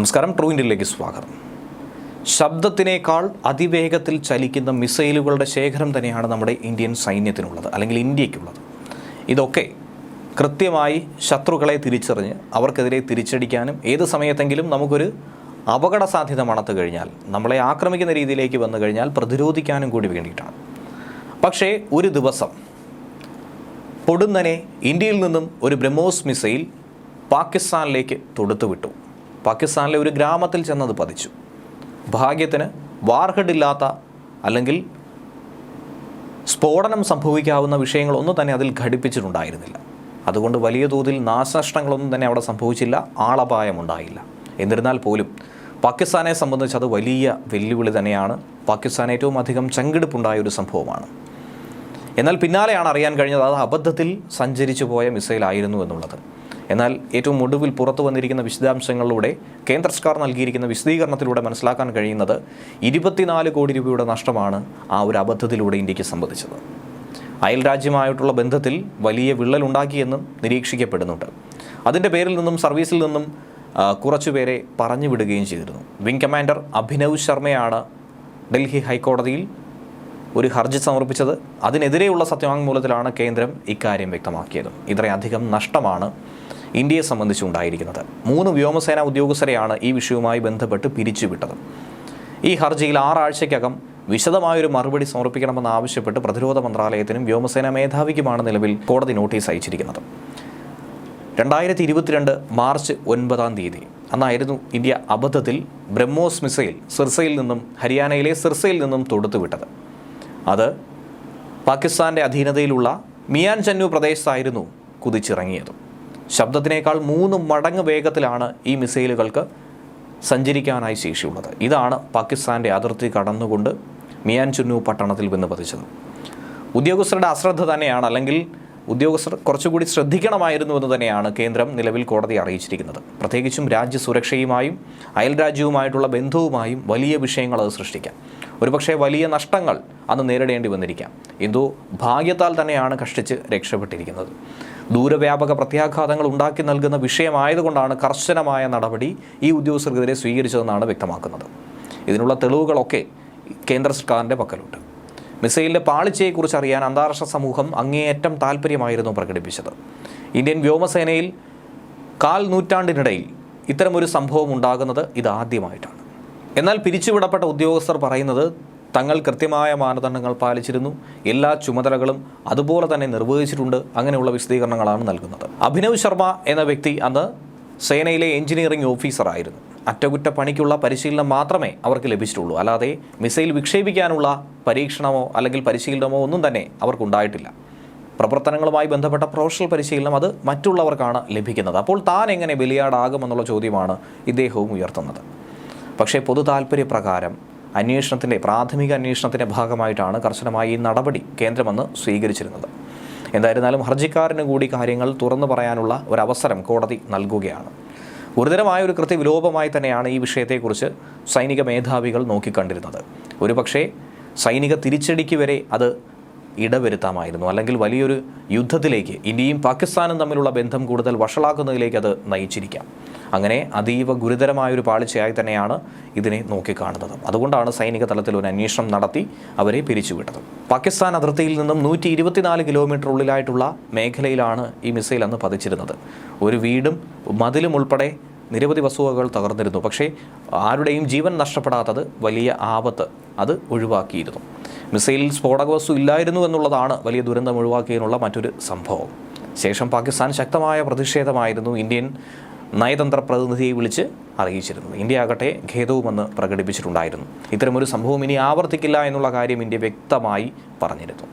നമസ്കാരം, ട്രൂ ഇന്ത്യയിലേക്ക് സ്വാഗതം. ശബ്ദത്തിനേക്കാൾ അതിവേഗത്തിൽ ചലിക്കുന്ന മിസൈലുകളുടെ ശേഖരം തന്നെയാണ് നമ്മുടെ ഇന്ത്യൻ സൈന്യത്തിനുള്ളത്, അല്ലെങ്കിൽ ഇന്ത്യക്കുള്ളത്. ഇതൊക്കെ കൃത്യമായി ശത്രുക്കളെ തിരിച്ചറിഞ്ഞ് അവർക്കെതിരെ തിരിച്ചടിക്കാനും ഏത് സമയത്തെങ്കിലും നമുക്കൊരു അപകട സാധ്യത മണത്തു കഴിഞ്ഞാൽ, നമ്മളെ ആക്രമിക്കുന്ന രീതിയിലേക്ക് വന്നു കഴിഞ്ഞാൽ പ്രതിരോധിക്കാനും കൂടി വേണ്ടിയിട്ടാണ്. പക്ഷേ ഒരു ദിവസം പൊടുന്നനെ ഇന്ത്യയിൽ നിന്നും ഒരു ബ്രഹ്മോസ് മിസൈൽ പാകിസ്ഥാനിലേക്ക് തൊടുത്തുവിട്ടു. പാകിസ്ഥാനിലെ ഒരു ഗ്രാമത്തിൽ ചെന്നത് പതിച്ചു. ഭാഗ്യത്തിന് വാർഹെഡ് ഇല്ലാത്ത അല്ലെങ്കിൽ സ്ഫോടനം സംഭവിക്കാവുന്ന വിഷയങ്ങളൊന്നും തന്നെ അതിൽ ഘടിപ്പിച്ചിട്ടുണ്ടായിരുന്നില്ല. അതുകൊണ്ട് വലിയ തോതിൽ നാശനഷ്ടങ്ങളൊന്നും തന്നെ അവിടെ സംഭവിച്ചില്ല, ആളപായമുണ്ടായില്ല. എന്നിരുന്നാൽ പോലും പാകിസ്ഥാനെ സംബന്ധിച്ച് അത് വലിയ വെല്ലുവിളി തന്നെയാണ്. പാകിസ്ഥാൻ ഏറ്റവും അധികം ചങ്കിടിപ്പുണ്ടായ ഒരു സംഭവമാണ്. എന്നാൽ പിന്നാലെയാണ് അറിയാൻ കഴിഞ്ഞത് അത് അബദ്ധത്തിൽ സഞ്ചരിച്ചു പോയ മിസൈലായിരുന്നു എന്നുള്ളത്. എന്നാൽ ഏറ്റവും ഒടുവിൽ പുറത്തു വന്നിരിക്കുന്ന വിശദാംശങ്ങളിലൂടെ കേന്ദ്ര സർക്കാർ നൽകിയിരിക്കുന്ന വിശദീകരണത്തിലൂടെ മനസ്സിലാക്കാൻ കഴിയുന്നത് 24 കോടി രൂപയുടെ നഷ്ടമാണ് ആ ഒരു അബദ്ധത്തിലൂടെ ഇന്ത്യക്ക് സംഭവിച്ചത്. അയൽ രാജ്യമായിട്ടുള്ള ബന്ധത്തിൽ വലിയ വിള്ളലുണ്ടാക്കിയെന്നും നിരീക്ഷിക്കപ്പെടുന്നുണ്ട്. അതിൻ്റെ പേരിൽ നിന്നും സർവീസിൽ നിന്നും കുറച്ചുപേരെ പറഞ്ഞു വിടുകയും ചെയ്തിരുന്നു. വിംഗ് കമാൻഡർ അഭിനവ് ശർമ്മയാണ് ഡൽഹി ഹൈക്കോടതിയിൽ ഒരു ഹർജി സമർപ്പിച്ചത്. അതിനെതിരെയുള്ള സത്യവാങ്മൂലത്തിലാണ് കേന്ദ്രം ഇക്കാര്യം വ്യക്തമാക്കിയത്. ഇത്രയധികം നഷ്ടമാണ് ഇന്ത്യയെ സംബന്ധിച്ചുണ്ടായിരിക്കുന്നത്. 3 വ്യോമസേനാ ഉദ്യോഗസ്ഥരെയാണ് ഈ വിഷയവുമായി ബന്ധപ്പെട്ട് പിരിച്ചുവിട്ടത്. ഈ ഹർജിയിൽ 6 ആഴ്ചയ്ക്കകം വിശദമായൊരു മറുപടി സമർപ്പിക്കണമെന്ന് ആവശ്യപ്പെട്ട് പ്രതിരോധ മന്ത്രാലയത്തിനും വ്യോമസേനാ മേധാവിക്കുമാണ് നിലവിൽ കോടതി നോട്ടീസ് അയച്ചിരിക്കുന്നത്. 2022 മാർച്ച് 9 അന്നായിരുന്നു ഇന്ത്യ അബദ്ധത്തിൽ ബ്രഹ്മോസ് മിസൈൽ സിർസയിൽ നിന്നും, ഹരിയാനയിലെ സിർസയിൽ നിന്നും തൊടുത്തുവിട്ടത്. അത് പാകിസ്ഥാൻ്റെ അധീനതയിലുള്ള മിയാൻ ചന്നു പ്രദേശത്തായിരുന്നു കുതിച്ചിറങ്ങിയത്. ശബ്ദത്തിനേക്കാൾ 3 മടങ്ങ് വേഗത്തിലാണ് ഈ മിസൈലുകൾക്ക് സഞ്ചരിക്കാനായി ശേഷിയുള്ളത്. ഇതാണ് പാകിസ്ഥാൻ്റെ അതിർത്തി കടന്നുകൊണ്ട് മിയാൻ ചന്നു പട്ടണത്തിൽ വന്ന് പതിച്ചത്. ഉദ്യോഗസ്ഥരുടെ അശ്രദ്ധ തന്നെയാണ്, അല്ലെങ്കിൽ ഉദ്യോഗസ്ഥർ കുറച്ചുകൂടി ശ്രദ്ധിക്കണമായിരുന്നു എന്ന് തന്നെയാണ് കേന്ദ്രം നിലവിൽ കോടതി അറിയിച്ചിരിക്കുന്നത്. പ്രത്യേകിച്ചും രാജ്യസുരക്ഷയുമായും അയൽ രാജ്യവുമായിട്ടുള്ള ബന്ധവുമായും വലിയ വിഷയങ്ങൾ അത് സൃഷ്ടിക്കാം. ഒരുപക്ഷെ വലിയ നഷ്ടങ്ങൾ അന്ന് നേരിടേണ്ടി വന്നിരിക്കാം. എന്തോ ഭാഗ്യത്താൽ തന്നെയാണ് കഷ്ടിച്ച് രക്ഷപ്പെട്ടിരിക്കുന്നത്. ദൂരവ്യാപക പ്രത്യാഘാതങ്ങൾ ഉണ്ടാക്കി നൽകുന്ന വിഷയമായതുകൊണ്ടാണ് കർശനമായ നടപടി ഈ ഉദ്യോഗസ്ഥർക്കെതിരെ സ്വീകരിച്ചതെന്നാണ് വ്യക്തമാക്കുന്നത്. ഇതിനുള്ള തെളിവുകളൊക്കെ കേന്ദ്ര സർക്കാരിൻ്റെ പക്കലുണ്ട്. മിസൈലിൻ്റെ പാളിച്ചയെക്കുറിച്ച് അറിയാൻ അന്താരാഷ്ട്ര സമൂഹം അങ്ങേയറ്റം താല്പര്യമായിരുന്നു പ്രകടിപ്പിച്ചത്. ഇന്ത്യൻ വ്യോമസേനയിൽ 1/4 നൂറ്റാണ്ടിനിടയിൽ ഇത്തരമൊരു സംഭവം ഉണ്ടാകുന്നത് ഇതാദ്യമായിട്ടാണ്. എന്നാൽ പിരിച്ചുവിടപ്പെട്ട ഉദ്യോഗസ്ഥർ പറയുന്നത് തങ്ങൾ കൃത്യമായ മാനദണ്ഡങ്ങൾ പാലിച്ചിരുന്നു, എല്ലാ ചുമതലകളും അതുപോലെ തന്നെ നിർവഹിച്ചിട്ടുണ്ട്, അങ്ങനെയുള്ള വിശദീകരണങ്ങളാണ് നൽകുന്നത്. അഭിനവ് ശർമ്മ എന്ന വ്യക്തി അന്ന് സേനയിലെ എഞ്ചിനീയറിംഗ് ഓഫീസറായിരുന്നു. അറ്റകുറ്റപ്പണിക്കുള്ള പരിശീലനം മാത്രമേ അവർക്ക് ലഭിച്ചിട്ടുള്ളൂ. അല്ലാതെ മിസൈൽ വിക്ഷേപിക്കാനുള്ള പരീക്ഷണമോ അല്ലെങ്കിൽ പരിശീലനമോ ഒന്നും തന്നെ അവർക്കുണ്ടായിട്ടില്ല. പ്രവർത്തനങ്ങളുമായി ബന്ധപ്പെട്ട പ്രൊഫഷണൽ പരിശീലനം അത് മറ്റുള്ളവർക്കാണ് ലഭിക്കുന്നത്. അപ്പോൾ താൻ എങ്ങനെ ബലിയാടാകുമെന്നുള്ള ചോദ്യമാണ് ഇദ്ദേഹവും ഉയർത്തുന്നത്. പക്ഷേ പൊതു താൽപ്പര്യപ്രകാരം പ്രാഥമിക അന്വേഷണത്തിൻ്റെ ഭാഗമായിട്ടാണ് കർശനമായി ഈ നടപടി കേന്ദ്രമെന്ന് സ്വീകരിച്ചിരുന്നത്. എന്തായിരുന്നാലും ഹർജിക്കാരന് കൂടി കാര്യങ്ങൾ തുറന്നു പറയാനുള്ള ഒരവസരം കോടതി നൽകുകയാണ്. ഗുരുതരമായ ഒരു കൃത്യവിലോപമായി തന്നെയാണ് ഈ വിഷയത്തെക്കുറിച്ച് സൈനിക മേധാവികൾ നോക്കിക്കണ്ടിരുന്നത്. ഒരുപക്ഷേ സൈനിക തിരിച്ചടിക്ക് വരെ അത് ഇടവരുത്താമായിരുന്നു, അല്ലെങ്കിൽ വലിയൊരു യുദ്ധത്തിലേക്ക് ഇന്ത്യയും പാകിസ്ഥാനും തമ്മിലുള്ള ബന്ധം കൂടുതൽ വഷളാക്കുന്നതിലേക്ക് അത് നയിച്ചിരിക്കാം. അങ്ങനെ അതീവ ഗുരുതരമായൊരു പാളിച്ചയായി തന്നെയാണ് ഇതിനെ നോക്കിക്കാണുന്നത്. അതുകൊണ്ടാണ് സൈനിക തലത്തിൽ ഒരു അന്വേഷണം നടത്തി അവരെ പിരിച്ചുവിട്ടത്. പാകിസ്ഥാൻ അതിർത്തിയിൽ നിന്നും 124 കിലോമീറ്റർ ഉള്ളിലായിട്ടുള്ള മേഖലയിലാണ് ഈ മിസൈൽ അന്ന് പതിച്ചിരുന്നത്. ഒരു വീടും മതിലും ഉൾപ്പെടെ നിരവധി വസ്തുവകകൾ തകർന്നിരുന്നു. പക്ഷേ ആരുടെയും ജീവൻ നഷ്ടപ്പെടാത്തത് വലിയ ആപത്ത് അത് ഒഴിവാക്കിയിരുന്നു. മിസൈലിൽ സ്ഫോടക വസ്തു ഇല്ലായിരുന്നു എന്നുള്ളതാണ് വലിയ ദുരന്തം ഒഴിവാക്കിയതിനുള്ള മറ്റൊരു സംഭവം. ശേഷം പാകിസ്ഥാൻ ശക്തമായ പ്രതിഷേധമായിരുന്നു ഇന്ത്യൻ നയതന്ത്ര പ്രതിനിധിയെ വിളിച്ച് അറിയിച്ചിരുന്നത്. ഇന്ത്യ ആകട്ടെ ഖേദവുമെന്ന് പ്രകടിപ്പിച്ചിട്ടുണ്ടായിരുന്നു. ഇത്തരമൊരു സംഭവം ഇനി ആവർത്തിക്കില്ല എന്നുള്ള കാര്യം ഇന്ത്യ വ്യക്തമായി പറഞ്ഞിരുന്നു.